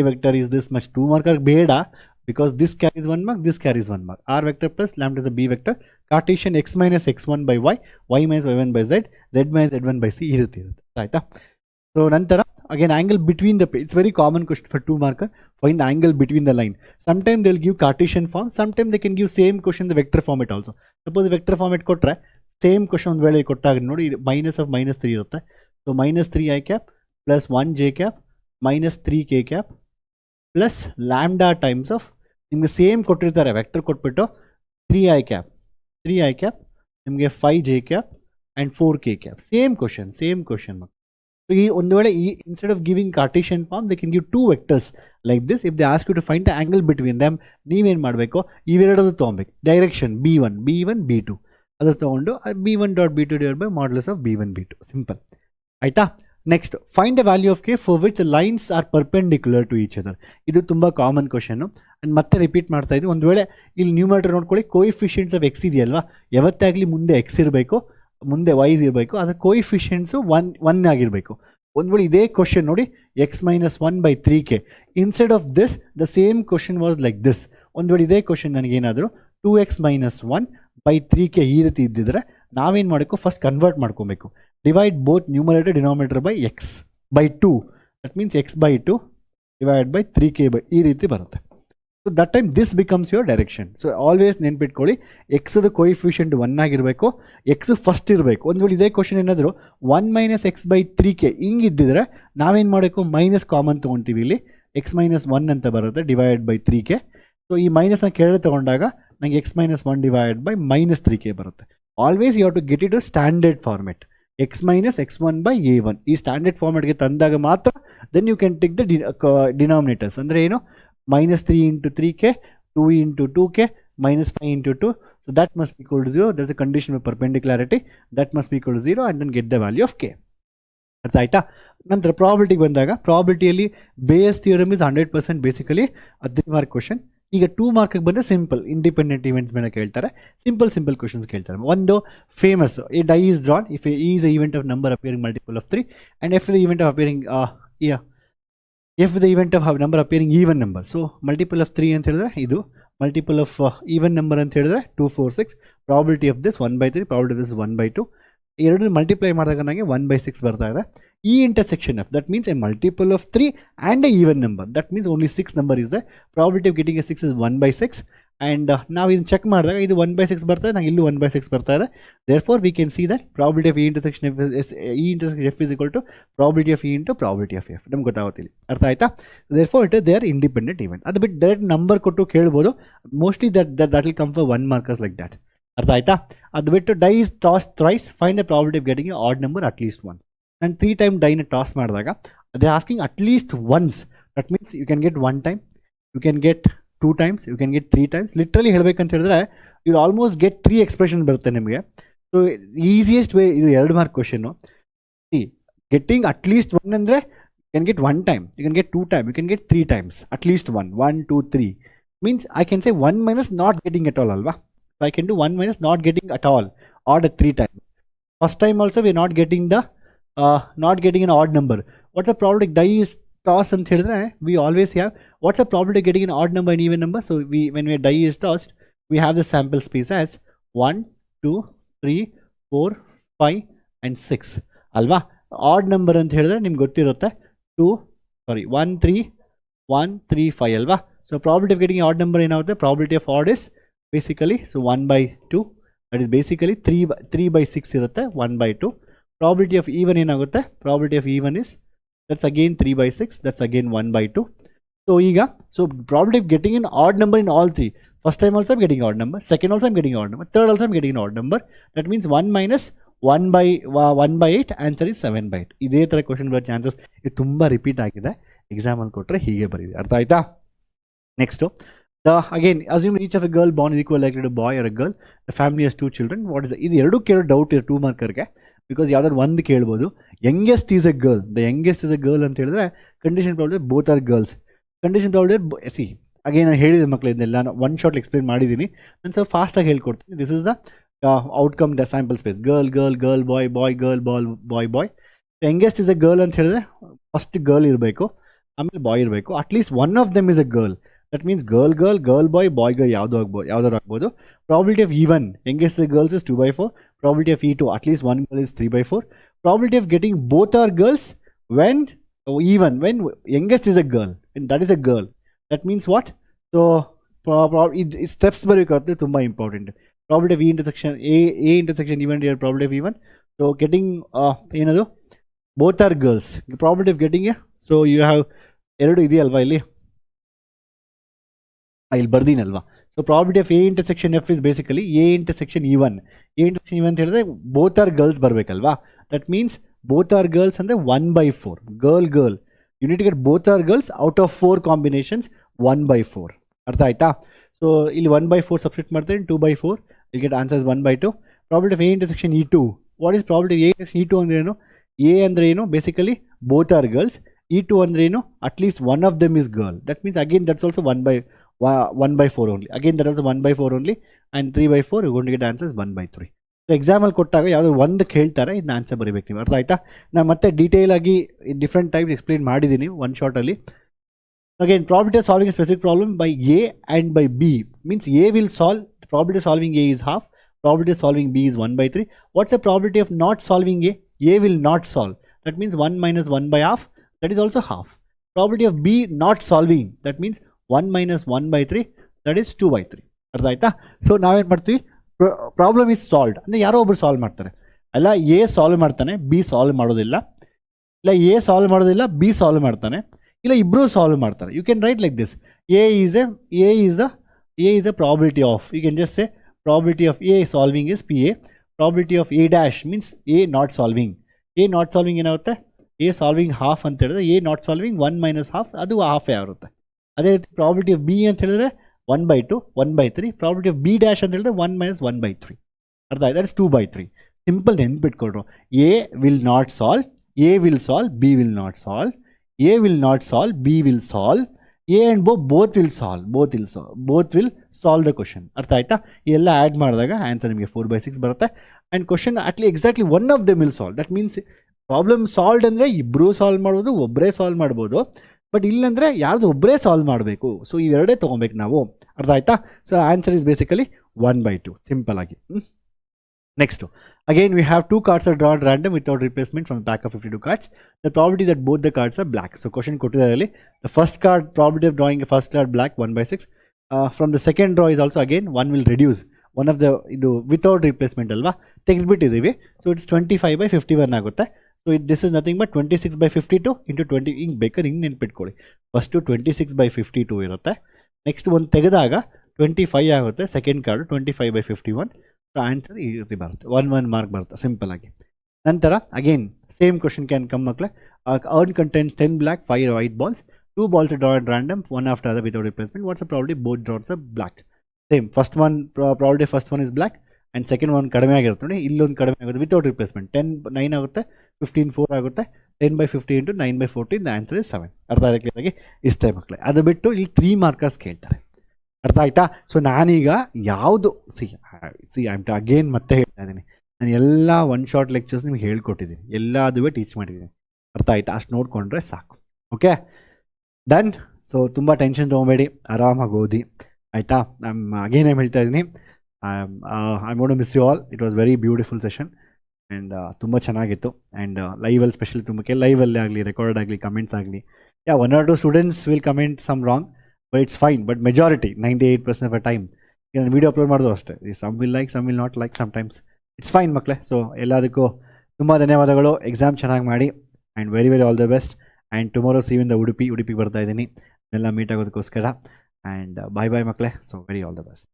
vector is this much. 2 marker ಬೇಡ, because this carries 1 mark, this carries 1 mark. R vector plus lambda is a B vector. Cartesian x minus x1 by y, y minus y1 by z, z minus z1 by c ಇರುತ್ತೆ. ಆಯಿತಾ? So ನಂತರ again angle between the, it's very common question for 2 marker, find the angle between the line. Sometimes they'll give Cartesian form, sometimes they can give same question the vector format also. Suppose vector format ಕೊಟ್ಟರೆ same question ಒಂದು ವೇಳೆ ಕೊಟ್ಟಾಗ ನೋಡಿ minus of -3 ಇರುತ್ತೆ. So -3 i cap plus 1 j cap minus 3 k cap plus lambda times of ನಿಮಗೆ same ಕೊಟ್ಟಿರ್ತಾರೆ vector ಕೊಟ್ಬಿಟ್ಟು 3 i cap ನಿಮಗೆ 5 j cap and 4 k cap. Same question. So ಈ ಒಂದು ವೇಳೆ ಈ instead of giving Cartesian form they can give 2 vectors like this. If they ask you to find the angle between them, ನೀವೇನು ಮಾಡಬೇಕು, ಇವೆರಡದು ತೊಗೊಬೇಕು. Direction B1 B2 ಅದು ತೊಗೊಂಡು B1.B2 divide by modulus of B1 B2. Simple. ಆಯಿತಾ? Next find the value of k for which lines are perpendicular to each other. ಇದು ತುಂಬ common question. And ಮತ್ತೆ repeat ಮಾಡ್ತಾ ಇದ್ದೀವಿ. ಒಂದು ವೇಳೆ ಇಲ್ಲಿ ನ್ಯೂಮರೇಟರ್ ನೋಡ್ಕೊಳ್ಳಿ, ಕೋಯಿಫಿಷಿಯೆಂಟ್ಸ್ ಆಫ್ ಎಕ್ಸ್ ಇದೆಯಲ್ವಾ, ಯಾವತ್ತೇ ಆಗಲಿ ಮುಂದೆ ಎಕ್ಸ್ ಇರಬೇಕು, ಮುಂದೆ ವೈಸ್ ಇರಬೇಕು, ಅದರ ಕೋಯಿಫಿಷಿಯೆಂಟ್ಸು 1 ಆಗಿರಬೇಕು. ಒಂದು ವೇಳೆ ಇದೇ ಕ್ವಶನ್ ನೋಡಿ x minus 1 by 3k, instead of this the same question was like this. ಒಂದು ವೇಳೆ ಇದೇ ಕ್ವಶನ್ ನನಗೇನಾದರೂ 2x minus 1 by 3k ಈ ರೀತಿ ಇದ್ದಿದ್ರೆ ನಾವೇನು ಮಾಡಬೇಕು, ಫಸ್ಟ್ ಕನ್ವರ್ಟ್ ಮಾಡ್ಕೊಬೇಕು. Divide both numerator denominator by x by 2, that means x by 2 divide by 3k by ಈ ರೀತಿ ಬರುತ್ತೆ. So that time this becomes your direction. So always ನೆನ್ಪಿಟ್ಕೊಳ್ಳಿ, ಎಕ್ಸ್ದು ಕೋಯಿಫಿಷಿಯೆಂಟ್ 1 ಆಗಿರಬೇಕು, ಎಕ್ಸ್ ಫಸ್ಟ್ ಇರಬೇಕು. ಒಂದು ವೇಳೆ ಇದೇ ಕ್ವಶನ್ ಏನಾದರೂ 1 minus x by 3k ಹಿಂಗೆ ಇದ್ದಿದ್ರೆ ನಾವೇನು ಮಾಡಬೇಕು, ಮೈನಸ್ ಕಾಮನ್ ತೊಗೊಳ್ತೀವಿ. ಇಲ್ಲಿ x minus 1 ಅಂತ ಬರುತ್ತೆ ಡಿವೈಡ್ ಬೈ 3k. ಸೊ ಈ ಮೈನಸ್ನ ಕೆಳಗೆ ತೊಗೊಂಡಾಗ ನನಗೆ x minus 1 divide by minus 3k ಬರುತ್ತೆ. Always you have to get it to standard format, x minus x1 by a1. ಈ ಸ್ಟ್ಯಾಂಡರ್ಡ್ ಫಾರ್ಮೆಟ್ಗೆ ತಂದಾಗ ಮಾತ್ರ then you can take the denominators. ಅಂದರೆ ಏನು, -3 into 3k, 2 into 2k, -5 into 2. So that must be equal to 0. There's a condition of perpendicularity. That must be equal to 0 and then get the value of k. ಅರ್ಥ ಆಯ್ತಾ? ನಂತರ ಪ್ರಾಬಿಲಿಟಿಗೆ ಬಂದಾಗ, ಪ್ರಾಬಿಲಿಟಿಯಲ್ಲಿ Bayes theorem is 100% basically 10 mark question. ಈಗ 2 ಮಾರ್ಕಿಗೆ ಬಂದರೆ simple independent events ಮೇಲೆ ಕೇಳ್ತಾರೆ, ಸಿಂಪಲ್ ಕ್ವಶನ್ಸ್ ಕೇಳ್ತಾರೆ. ಒಂದು famous, a die is drawn if A is a event of number appearing multiple of 3 and F the event of appearing number appearing even number. So multiple of 3 ಅಂತ ಹೇಳಿದ್ರೆ ಇದು, multiple of even number ಅಂತ ಹೇಳಿದ್ರೆ 2 4 6. Probability of this 1/3, probability of this 1/2. ಎರಡು multiply ಮಾಡಿದಾಗ ನನಗೆ 1/6 ಬರ್ತಾ ಇದೆ. ಈ intersection of that means A multiple of 3 and A even number, that means only 6 number is the probability of getting A 6 is 1/6. And ನಾವು ಇದನ್ನು ಚೆಕ್ ಮಾಡಿದಾಗ ಇದು 1/6 ಬರ್ತಾ ಇದೆ, ನಂಗೆ ಇಲ್ಲೂ 1/6 ಬರ್ತಾ ಇದೆ. Therefore we can see that probability of intersection F is equal to probability of into probability of F. ನಮ್ಗೆ ಗೊತ್ತಾಗುತ್ತಿಲ್ಲ. ಅರ್ಥ ಆಯ್ತಾ? Therefore it they are independent event. ಅದು ಬಿಟ್ಟು ಡೈರೆಕ್ಟ್ ನಂಬರ್ ಕೊಟ್ಟು ಕೇಳ್ಬೋದು. Mostly that will come for 1 markers like that. ಅರ್ಥ ಆಯ್ತಾ? ಅದು ಬಿಟ್ಟು die is toss thrice, find the probability of getting a odd number at least 1. ನಾನು 3 ಟೈಮ್ ಡೈನ ಟಾಸ್ ಮಾಡಿದಾಗ they asking at least once. That means you can get 1 time, you can get 2 times, you can get 3 times. Literally ಹೇಳಬೇಕಂತ ಹೇಳಿದ್ರೆ you almost get 3 expression ಬರುತ್ತೆ ನಿಮಗೆ. So easiest way ಇದು 2 mark question. Getting at least 1 ಅಂದರೆ you can get 1 time, you can get 2 time, you can get 3 times. At least 1 2 3 means I can say 1 minus not getting at all ಅಲ್ವಾ. So I can do 1 minus not getting at all, odd at 3 times. First time also we are not getting an odd number. What's the probability? Die is toss ಅಂತ ಹೇಳಿದ್ರೆ we always have what's a probability getting in odd number and even number. So when we die is tossed we have the sample space as 1 2 3 4 5 and 6 ಅಲ್ವಾ. Odd number ಅಂತ ಹೇಳಿದ್ರೆ ನಿಮ್ಗೆ ಗೊತ್ತಿರುತ್ತೆ 1 3 1 3 5 ಅಲ್ವಾ. So probability of getting odd number ಏನಾಗುತ್ತೆ, probability of odd is basically so 1/2, that is basically 3/6 ಇರುತ್ತೆ 1/2. Probability of even ಏನಾಗುತ್ತೆ, probability of even is that's again 3/6, that's again 1/2. So ಈಗ so probability of getting in odd number in all three, first time also I'm getting odd number, second also I'm getting odd number, third also I'm getting an odd number. That means 1 minus 1/8, answer is 7/8. ಇದೇ ಥರ question ಬರೋ chances ಇದು ತುಂಬ repeat ಆಗಿದೆ. ಎಕ್ಸಾಮಲ್ಲಿ ಕೊಟ್ಟರೆ ಹೀಗೆ ಬರೀರಿ, ಅರ್ಥ ಆಯ್ತಾ. Next again assume each of a girl born is equal like to boy or a girl, the family has 2 children. What is ಇದು ಎರಡು ಕೇಳೋ ಡೌಟ್ ಇದೆ 2 ಮಾರ್ಕರ್ಗೆ, ಬಿಕಾಸ್ ಯಾವ್ದಾದ್ರು ಒಂದು ಕೇಳ್ಬೋದು. Youngest is A girl, the youngest is a girl ಅಂತ ಹೇಳಿದ್ರೆ condition problem both are girls. Condition problem see again ನಾನು ಹೇಳಿದೆ ಮಕ್ಕಳು, ಇದನ್ನೆಲ್ಲ ನಾನು ಒನ್ ಶಾರ್ಟ್ ಎಕ್ಸ್ಪ್ಲೇನ್ ಮಾಡಿದ್ದೀನಿ. ನಾನು ಸ್ವಲ್ಪ ಫಾಸ್ಟಾಗಿ ಹೇಳ್ಕೊಡ್ತೀನಿ. This is the outcome the sample space, girl girl girl boy boy girl boy boy. Youngest is a girl ಅಂತ ಹೇಳಿದ್ರೆ ಫಸ್ಟ್ ಗರ್ಲ್ ಇರಬೇಕು, ಆಮೇಲೆ ಬಾಯ್ ಇರಬೇಕು. At least one of them is a girl, that means girl girl girl boy boy girl ಯಾವ್ದಾದ್ರು ಆಗ್ಬೋದು. Probability of even youngest girls is 2/4, probability of E2 at least one girl is 3/4. Probability of getting both are girls when youngest is a girl, that is a girl. That means what, so ಇದು steps ಬರಬೇಕಾಗುತ್ತೆ, ತುಂಬ important. Probability of E intersection A intersection E one probability of E one. So getting ಏನದು both are girls, probability of getting. So you have ಎರಡು ಇದೆಯಲ್ವಾ ಇಲ್ಲಿ ಬರ್ದೀನಲ್ವಾ. So probability of A intersection F is basically A intersection E one. A intersection E one ಅಂತ ಹೇಳಿದ್ರೆ both are girls ಬರಬೇಕಲ್ವಾ. That means both are girls ಅಂದರೆ 1/4 girl girl. You need to get both are girls out of 4 combinations 1/4. ಅರ್ಥ ಆಯ್ತಾ. ಸೊ ಇಲ್ಲಿ 1/4 substitute ಮಾಡ್ತಾರೆ, 2/4 will get answers 1/2. Probability of A intersection E2, what is probability of A intersection E2 ಅಂದ್ರೆ ಏನು, A ಅಂದರೆ ಏನು basically both are girls, E2 ಅಂದ್ರೆ ಏನು at least one of them is girl. That means again that's also 1/4 only, again that also 1/4 only, and 3/4 you gone to get answers 1/3. So ಎಕ್ಸಾಮಲ್ಲಿ ಕೊಟ್ಟಾಗ ಯಾವುದಾದ್ರು ಒಂದು ಕೇಳ್ತಾರೆ, ಇದನ್ನ ಆನ್ಸರ್ ಬರೀಬೇಕು ನೀವು, ಅರ್ಥ ಆಯ್ತಾ. ನಾನು ಮತ್ತೆ ಡೀಟೇಲ್ ಆಗಿ ಡಿಫ್ರೆಂಟ್ ಟೈಪ್ ಎಕ್ಸ್ಪ್ಲೇನ್ ಮಾಡಿದ್ದೀನಿ one ಶಾರ್ಟಲ್ಲಿ. Again, probability of solving a specific problem by A and by B means A will solve, probability of solving A is half, probability of solving B is 1/3. What's the probability of not solving A? A will not solve, that means 1 minus 1/2, that is also half. Probability of B not solving, that means 1 minus 1/3, that is 2/3. ಅರ್ಥ ಆಯ್ತಾ. So ನಾವೇನು ಮಾಡ್ತೀವಿ, problem is solved ಅಂದರೆ ಯಾರೋ ಒಬ್ರು solve ಮಾಡ್ತಾರೆ, ಅಲ್ಲ A solve ಮಾಡ್ತಾನೆ ಬಿ ಸಾಲ್ವ್ ಮಾಡೋದಿಲ್ಲ, ಇಲ್ಲ ಎ ಸಾಲ್ವ್ ಮಾಡೋದಿಲ್ಲ ಬಿ ಸಾಲ್ವ್ ಮಾಡ್ತಾನೆ, ಇಲ್ಲ ಇಬ್ಬರು ಸಾಲ್ವ್ ಮಾಡ್ತಾರೆ. You can write like this, A is the probability of, you can just say probability of A solving is PA, probability of A dash means A not solving. A not solving ಏನಾಗುತ್ತೆ, A solving half ಅಂತ ಹೇಳಿದ್ರೆ A not solving 1 minus half, ಅದು ಹಾಫೇ ಆಗುತ್ತೆ. ಅದೇ ರೀತಿ probability of B ಅಂತ ಹೇಳಿದ್ರೆ 1/2 1/3, probability of be dash ಅಂತ ಹೇಳಿದ್ರೆ 1 minus 1/3. ಅರ್ಥ ಆಯ್ತು, ದಟ್ ಇಸ್ 2/3. ಸಿಂಪಲ್ ನೆನ್ಪಿಟ್ಕೊಳ್ರು, A will not solve, A will solve, B will not solve, A will not solve, B will solve, A and both will solve, both will solve the question. ಅರ್ಥ ಆಯ್ತಾ. ಎಲ್ಲ add ಮಾಡಿದಾಗ answer ನಿಮಗೆ 4/6 ಬರುತ್ತೆ. And question ಅಟ್ಲಿ exactly one of them will solve, that means problem solved ಅಂದರೆ ಇಬ್ಬರೂ solve ಮಾಡ್ಬೋದು, ಒಬ್ಬರೇ ಸಾಲ್ವ್ ಮಾಡ್ಬೋದು. ಬಟ್ ಇಲ್ಲಂದರೆ ಯಾರ್ದು ಒಬ್ಬರೇ ಸಾಲ್ವ್ ಮಾಡಬೇಕು. ಸೊ ಇವೆರಡೇ ತೊಗೊಬೇಕು ನಾವು, ಅರ್ಥ ಆಯ್ತಾ. So answer is basically 1/2 simple ಆಗಿ. Next, again we have 2 cards are drawn random without replacement from the pack of 52 cards. The probability that both the cards are black. So question kottidare, the first card probability of drawing a first card black 1/6. From the second draw is also again 1 will reduce one of the without replacement alva ತೆಗೆದ್ಬಿಟ್ಟಿದ್ದೀವಿ. So it's 25/51 ಆಗುತ್ತೆ. So this is nothing but 26/52 into 20. ಹಿಂಗೆ ಬೇಕಾದ್ರೆ ಹಿಂಗೆ ನೆನ್ಪಿಟ್ಕೊಳ್ಳಿ, first 26/52 ಇರುತ್ತೆ, next ಒಂದು ತೆಗೆದಾಗ 25 ಆಗುತ್ತೆ, second card 25/51. So answer ಈ ರೀತಿ ಬರುತ್ತೆ, 1 ಮಾರ್ಕ್ ಬರುತ್ತೆ ಸಿಂಪಲ್ ಆಗಿ. ನಂತರ again same question can come ಮಕ್ಕಳೇ. Urn contains 10 black 5 white balls, 2 balls are drawn at random, one after other without replacement. What's the probability both draws are black? Same, first one probability first one is black and second one ಕಡಿಮೆ ಆಗಿರುತ್ತೆ ನೋಡಿ, ಇಲ್ಲೊಂದು ಕಡಿಮೆ ಆಗುತ್ತೆ without replacement. 10 9 ಆಗುತ್ತೆ, 15 4 ಆಗುತ್ತೆ, 10/50 into 9/14, the answer is 7. ಅರ್ಥ ಆಗಿ ಕ್ಲಿಯರ್ ಆಗಿ ಇಷ್ಟೇ ಮಕ್ಕಳೇ. ಅದು ಬಿಟ್ಟು ಇಲ್ಲಿ 3 ಮಾರ್ಕರ್ಸ್ ಕೇಳ್ತಾರೆ, ಅರ್ಥ ಆಯ್ತಾ. ಸೊ ನಾನೀಗ ಯಾವುದು ಸಿ ಅಗೇನ್ ಮತ್ತೆ ಹೇಳ್ತಾ ಇದ್ದೀನಿ, ನಾನು ಎಲ್ಲ ಒನ್ ಶಾರ್ಟ್ ಲೆಕ್ಚರ್ಸ್ ನಿಮ್ಗೆ ಹೇಳ್ಕೊಟ್ಟಿದ್ದೀನಿ, ಎಲ್ಲದೂ ಟೀಚ್ ಮಾಡಿದ್ದೀನಿ, ಅರ್ಥ ಆಯ್ತಾ. ಅಷ್ಟು ನೋಡಿಕೊಂಡ್ರೆ ಸಾಕು. Okay done. ಸೊ ತುಂಬ ಟೆನ್ಷನ್ ತೊಗೊಬೇಡಿ, ಆರಾಮಾಗಿ ಓದಿ ಆಯಿತಾ. ಅಗೇನ್ ಏನು ಹೇಳ್ತಾ ಇದ್ದೀನಿ, I want to miss you all. It was very beautiful session and ತುಂಬ ಚೆನ್ನಾಗಿತ್ತು. ಆ್ಯಂಡ್ ಲೈವಲ್ಲಿ ಸ್ಪೆಷಲಿ ತುಂಬ ಲೈವಲ್ಲಿ ಆಗಲಿ ರೆಕಾರ್ಡ್ ಆಗಲಿ ಕಮೆಂಟ್ಸ್ ಆಗಲಿ, ಯಾ 1 or 2 students will comment some wrong, but it's fine. But majority 98% of a time ನಾನು ವೀಡಿಯೋ ಅಪ್ಲೋಡ್ ಮಾಡೋದು ಅಷ್ಟೇ, some will like, some will not like, sometimes it's fine ಮಕ್ಕಳೇ. ಸೊ ಎಲ್ಲದಕ್ಕೂ ತುಂಬ ಧನ್ಯವಾದಗಳು. ಎಕ್ಸಾಮ್ ಚೆನ್ನಾಗಿ ಮಾಡಿ and very very all the best. And tomorrow see you in the ಉಡುಪಿಗೆ ಬರ್ತಾ ಇದ್ದೀನಿ ಎಲ್ಲ ಮೀಟ್ ಆಗೋದಕ್ಕೋಸ್ಕರ. ಆ್ಯಂಡ್ ಬಾಯ್ ಬಾಯ್ ಮಕ್ಕಳೇ. So very all the best.